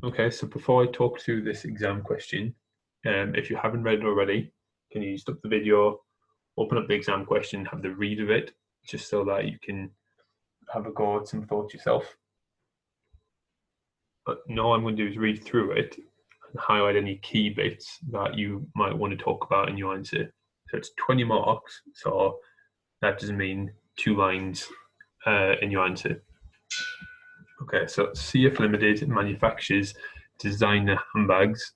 Okay, so before I talk through this exam question, if you haven't read it already, can you stop the video, open up the exam question, have the read of it, just so that you can have a go at some thoughts yourself. But all I'm going to do is read through it and highlight any key bits that you might want to talk about in your answer. So it's 20 marks, so that doesn't mean 2 lines in your answer. Okay, so CF Limited manufactures designer handbags.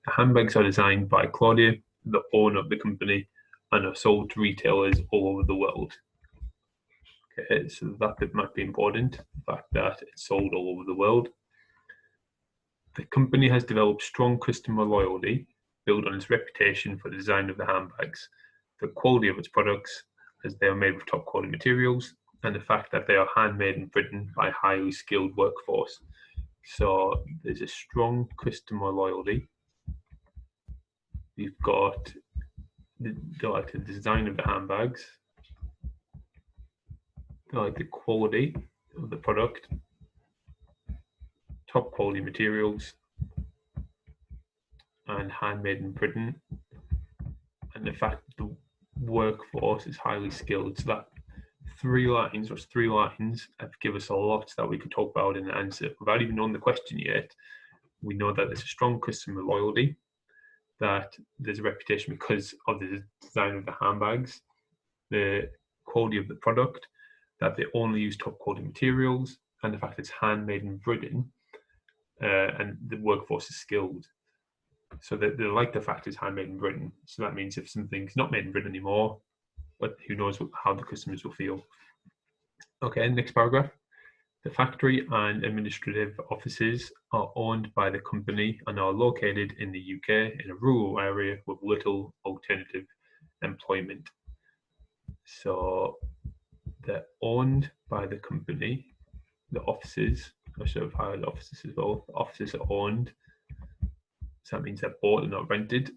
The handbags are designed by Claudia, the owner of the company, and are sold to retailers all over the world. Okay, so that bit might be important, the fact that it's sold all over the world. The company has developed strong customer loyalty, built on its reputation for the design of the handbags, the quality of its products, as they are made with top quality materials, and the fact that they are handmade in Britain by a highly skilled workforce. So there's a strong customer loyalty. We've got the design of the handbags, the quality of the product, top quality materials, and handmade in Britain, and the fact that the workforce is highly skilled. So that three lines give us a lot that we could talk about in the answer. Without even knowing the question yet, we know that there's a strong customer loyalty, that there's a reputation because of the design of the handbags, the quality of the product, that they only use top quality materials, and the fact it's handmade in Britain, and the workforce is skilled. So they like the fact it's handmade in Britain. So that means if something's not made in Britain anymore, but who knows how the customers will feel. Okay, next paragraph. The factory and administrative offices are owned by the company and are located in the UK in a rural area with little alternative employment. So they're owned by the company. The offices, I should have highlighted offices as well. The offices are owned. So that means they're bought and not rented,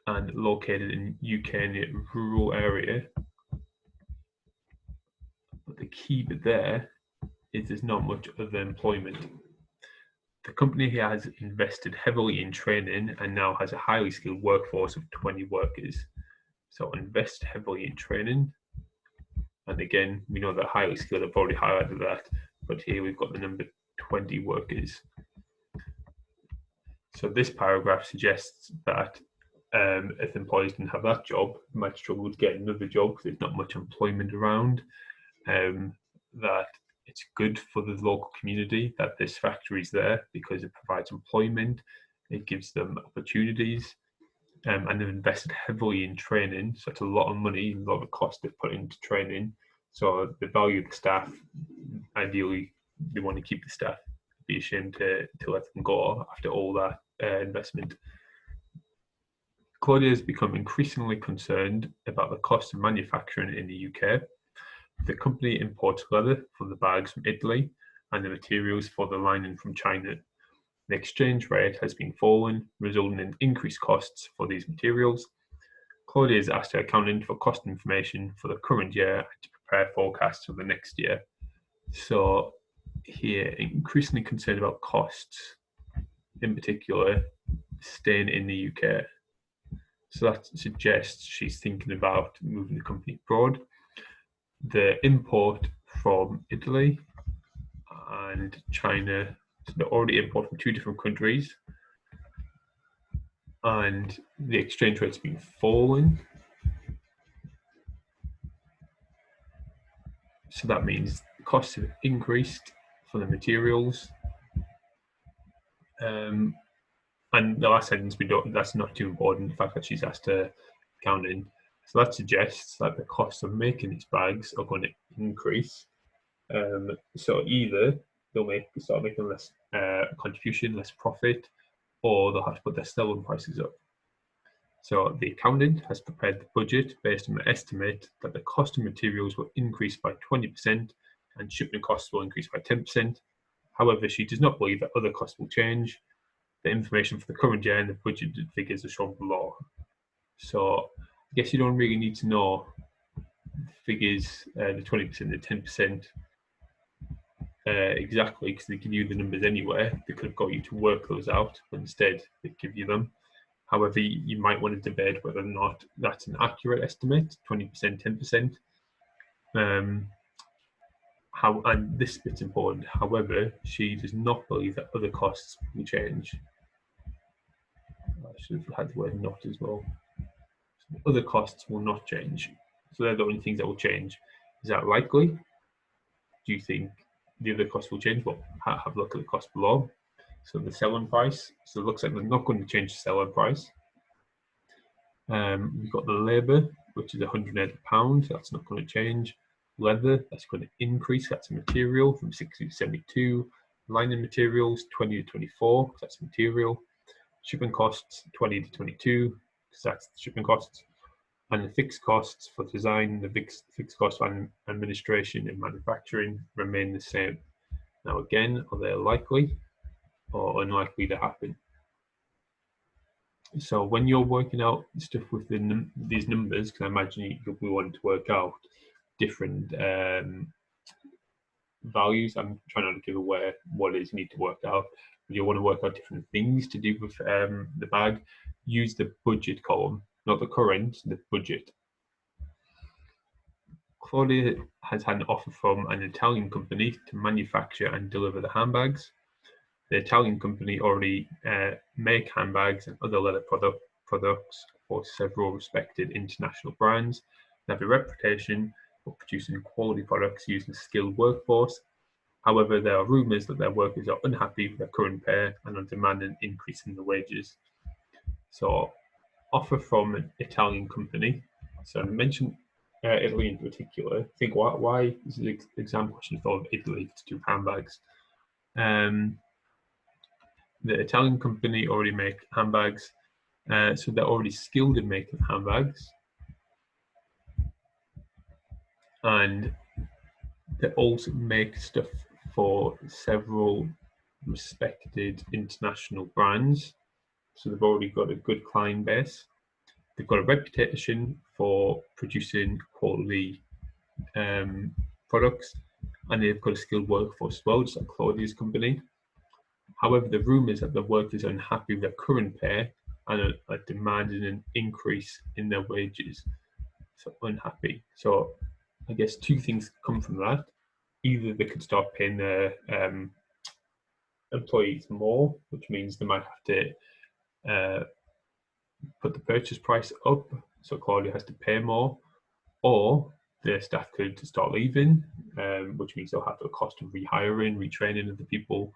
and located in UK in a rural area. But the key bit there is there's not much other employment. The company has invested heavily in training and now has a highly skilled workforce of 20 workers. So invest heavily in training. And again, we know that highly skilled, I've already highlighted that, but here we've got the number 20 workers. So this paragraph suggests that if employees didn't have that job, they might struggle to get another job because there's not much employment around. That it's good for the local community that this factory is there because it provides employment, it gives them opportunities, and they've invested heavily in training. So it's a lot of money, a lot of cost they've put into training. So the value of the staff, ideally, they want to keep the staff. Be ashamed to let them go after all that investment. Claudia has become increasingly concerned about the cost of manufacturing in the UK. The company imports leather for the bags from Italy and the materials for the lining from China. The exchange rate has been falling, resulting in increased costs for these materials. Claudia has asked her accountant for cost information for the current year to prepare forecasts for the next year. So here, increasingly concerned about costs, in particular, staying in the UK. So that suggests she's thinking about moving the company abroad. The import from Italy and China, so they're already import from two different countries, and the exchange rate's been falling. So that means the costs have increased for the materials. And the last sentence, that's not too important, the fact that she's asked to count in. So that suggests that the cost of making these bags are going to increase. So either they'll start making less contribution, less profit, or they'll have to put their selling prices up. So the accountant has prepared the budget based on the estimate that the cost of materials will increase by 20% and shipment costs will increase by 10%. However, she does not believe that other costs will change. The information for the current year and the budgeted figures are shown below. So I guess you don't really need to know the figures, the 20%, the 10%, exactly, because they give you the numbers anyway. They could have got you to work those out, but instead they give you them. However, you might want to debate whether or not that's an accurate estimate, 20%, 10%. And this bit's important. However, she does not believe that other costs will change. I should have had the word not as well. Other costs will not change. So they're the only things that will change. Is that likely? Do you think the other costs will change? Well, have a look at the cost below. So the selling price. So it looks like they're not going to change the selling price. We've got the labour, which is £180. That's not going to change. Leather, that's going to increase. That's a material from 60 to 72. Lining materials, 20 to 24. That's material. Shipping costs, 20 to 22. Because that's the shipping costs. And the fixed costs for design, the fixed costs for administration and manufacturing remain the same. Now, again, are they likely or unlikely to happen? So when you're working out stuff within these numbers, because I imagine you'll be wanting to work out different values. I'm trying not to give away what it is you need to work out. But you want to work out different things to do with the bag. Use the budget column, not the current, the budget. Claudia has had an offer from an Italian company to manufacture and deliver the handbags. The Italian company already make handbags and other leather products for several respected international brands. They have a reputation for producing quality products using a skilled workforce. However, there are rumours that their workers are unhappy with their current pay and are demanding an increase in the wages. So, offer from an Italian company. So I mentioned Italy in particular. I think why is the exam question thought of Italy to do handbags? The Italian company already make handbags, so they're already skilled in making handbags, and they also make stuff for several respected international brands. So they've already got a good client base. They've got a reputation for producing quality products, and they've got a skilled workforce as well, just like Claudia's company. However, the rumours that the workers are unhappy with their current pay and are demanding an increase in their wages. So unhappy. So I guess two things come from that. Either they could start paying their employees more, which means they might have to put the purchase price up, so Claudia has to pay more, or the staff could start leaving, which means they'll have the cost of rehiring, retraining of the people.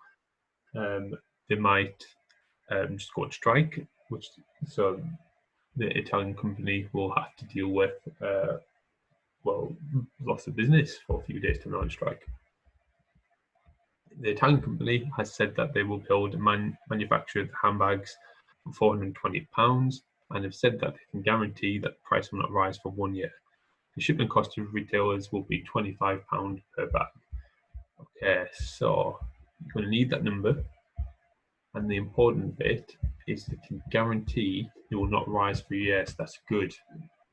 They might just go on strike, so the Italian company will have to deal with loss of business for a few days to on strike. The Italian company has said that they will build and manufacture the handbags for £420 and have said that they can guarantee that the price will not rise for 1 year. The shipping cost to retailers will be £25 per bag. Okay, so you're going to need that number. And the important bit is they can guarantee it will not rise for years. That's good.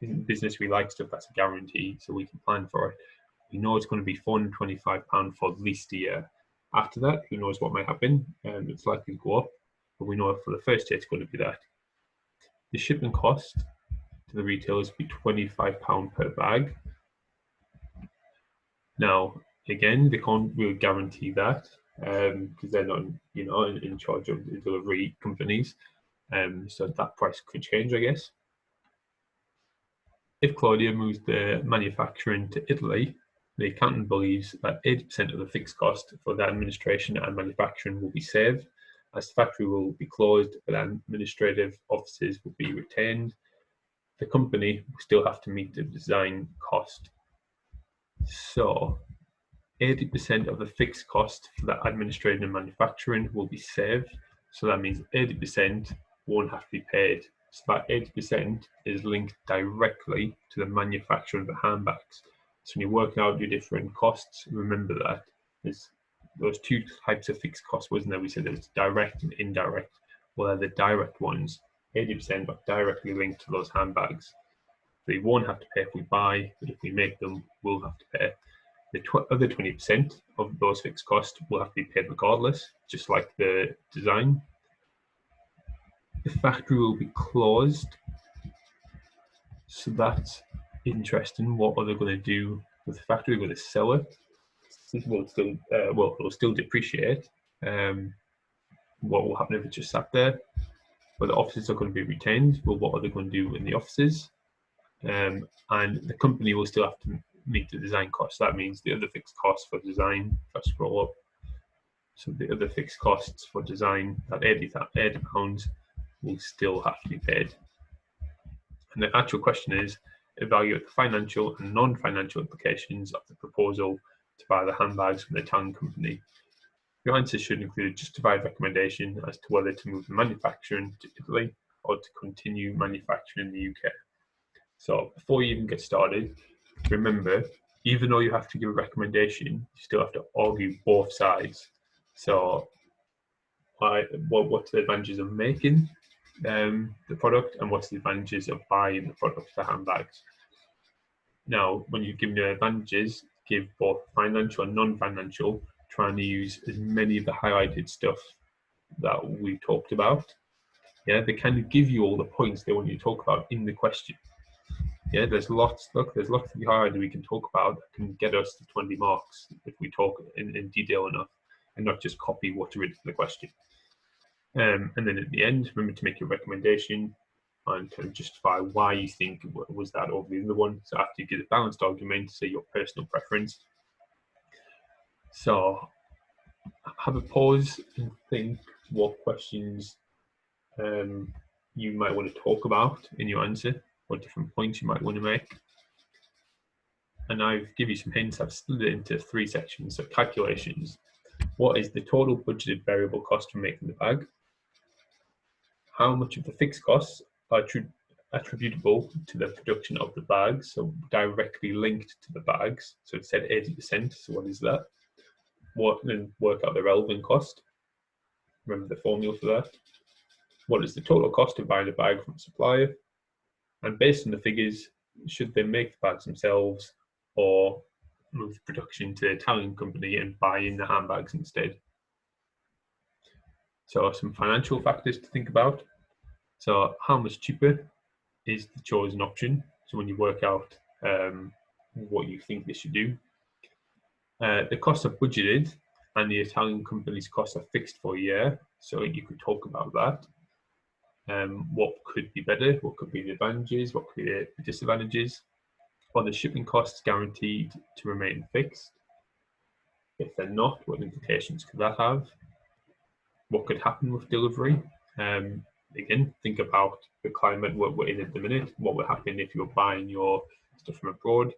In business, we like stuff that's a guarantee, so we can plan for it. We know it's going to be £425 for at least a year. After that, who knows what might happen? It's likely to go up, but we know for the first year it's going to be that. The shipping cost to the retailers will be £25 per bag. Now, again, they can't really guarantee that because they're not, in charge of the delivery companies. So that price could change, I guess. If Claudia moves the manufacturing to Italy, the accountant believes that 80% of the fixed cost for the administration and manufacturing will be saved, as the factory will be closed, but administrative offices will be retained. The company will still have to meet the design cost. So 80% of the fixed cost for the administration and manufacturing will be saved. So that means 80% won't have to be paid. So that 80% is linked directly to the manufacture of the handbags. So when you're working out your different costs, remember that there's those two types of fixed costs, wasn't there? We said there's direct and indirect. Well, they're the direct ones. 80% are directly linked to those handbags. So you won't have to pay if we buy, but if we make them, we'll have to pay. The other 20% of those fixed costs will have to be paid regardless, just like the design. The factory will be closed, so that's interesting. What are they going to do with the factory? Will they sell it? Will still it'll still depreciate. What will happen if it's just sat there? But the offices are going to be retained. Well, what are they going to do in the offices? And the company will still have to meet the design costs. That means the other fixed costs for design, if I scroll up, so the other fixed costs for design, that £80 will still have to be paid. And the actual question is, evaluate the financial and non-financial implications of the proposal to buy the handbags from the Italian company. Your answers should include a justified recommendation as to whether to move the manufacturing to Italy or to continue manufacturing in the UK. So before you even get started, remember, even though you have to give a recommendation, you still have to argue both sides. So what's the advantages of making the product, and what's the advantages of buying the product, the handbags? Now, when you're giving your advantages, give both financial and non-financial, trying to use as many of the highlighted stuff that we talked about. Yeah, they kind of give you all the points they want you to talk about in the question. Yeah, there's lots to be highlighted we can talk about that can get us to 20 marks if we talk in detail enough and not just copy what's written in the question. And then at the end, remember to make your recommendation and kind of justify why you think was that over the other one. So after you get a balanced argument, say your personal preference. So have a pause and think what questions you might want to talk about in your answer, what different points you might want to make. And I've given you some hints. I've split it into 3 sections. So calculations. What is the total budgeted variable cost for making the bag? How much of the fixed costs are attributable to the production of the bags, so directly linked to the bags? So it said 80%, so what is that? Then work out the relevant cost. Remember the formula for that. What is the total cost of buying a bag from a supplier? And based on the figures, should they make the bags themselves or move production to the Italian company and buy in the handbags instead? So some financial factors to think about. So how much cheaper is the chosen option? So when you work out what you think they should do. The costs are budgeted and the Italian company's costs are fixed for a year. So you could talk about that. What could be better? What could be the advantages? What could be the disadvantages? Are the shipping costs guaranteed to remain fixed? If they're not, what implications could that have? What could happen with delivery? Again, think about the climate we're in at the minute. What would happen if you're buying your stuff from abroad?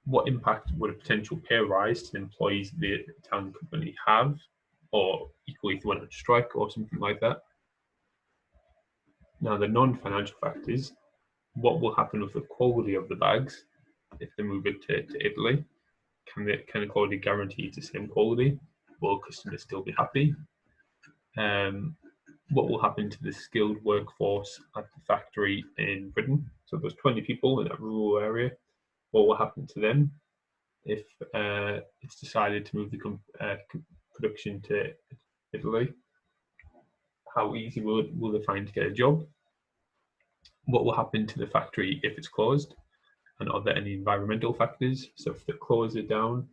What impact would a potential pay rise to the employees the Italian company have? Or equally, if they went on strike or something like that. Now, the non-financial factors, what will happen with the quality of the bags if they move it to Italy? Can the quality guarantee the same quality? Will customers still be happy? What will happen to the skilled workforce at the factory in Britain? So there's 20 people in that rural area. What will happen to them if it's decided to move the production to Italy? How easy will they find to get a job? What will happen to the factory if it's closed? And are there any environmental factors? So if they close it down,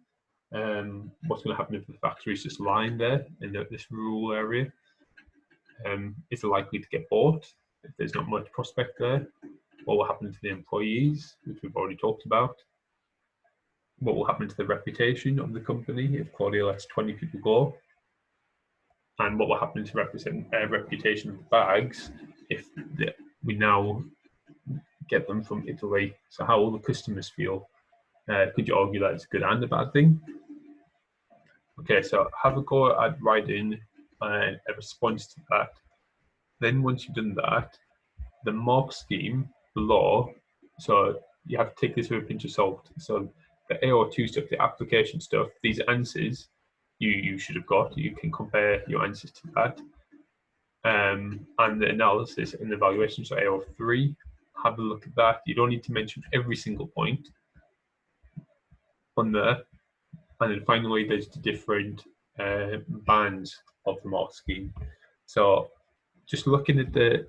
what's going to happen if the factory is just lying there in this rural area? Is it likely to get bought if there's not much prospect there? What will happen to the employees, which we've already talked about? What will happen to the reputation of the company if Claudia lets 20 people go? And what will happen to reputation of the bags if we now get them from Italy? So how will the customers feel? Could you argue that it's a good and a bad thing? Okay, so have a go at writing a response to that. Then once you've done that, the mark scheme below, so you have to take this with a pinch of salt. So the AO2 stuff, the application stuff, these answers you should have got. You can compare your answers to that. And the analysis and evaluation, so AO3, have a look at that. You don't need to mention every single point, on there. And then finally, there's the different bands of the mark scheme. So just looking at the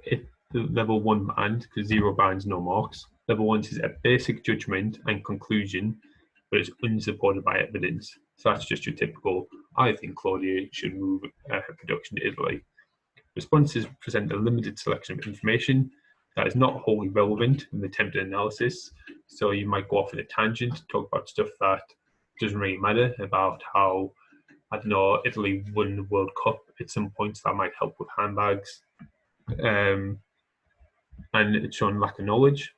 level 1 band, because 0 bands, no marks. Level 1 is a basic judgment and conclusion, but it's unsupported by evidence. So that's just your typical, I think Claudia should move her production to Italy. Responses present a limited selection of information that is not wholly relevant in the attempted analysis. So you might go off in a tangent, talk about stuff that doesn't really matter, about how, I don't know, Italy won the World Cup at some points that might help with handbags. And it's shown lack of knowledge.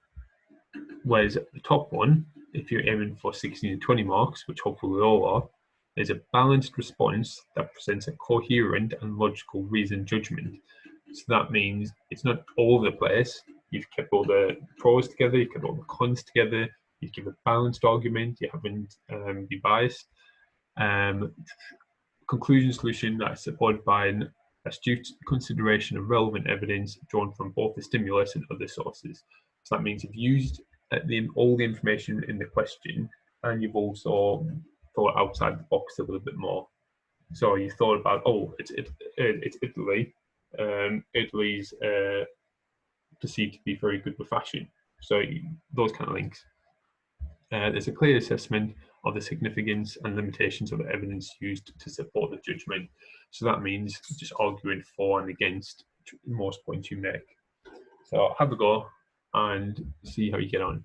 Whereas at the top one, if you're aiming for 16 to 20 marks, which hopefully we all are, there's a balanced response that presents a coherent and logical reasoned judgment. So that means it's not all over the place. You've kept all the pros together, you've kept all the cons together, you give a balanced argument, you haven't be biased. Conclusion solution that is supported by an astute consideration of relevant evidence drawn from both the stimulus and other sources. So that means you've used all the information in the question, and you've also thought outside the box a little bit more. So you thought about, oh, it's Italy. Italy's perceived to be very good with fashion. So those kind of links. There's a clear assessment of the significance and limitations of the evidence used to support the judgment. So that means just arguing for and against most points you make. So have a go and see how you get on.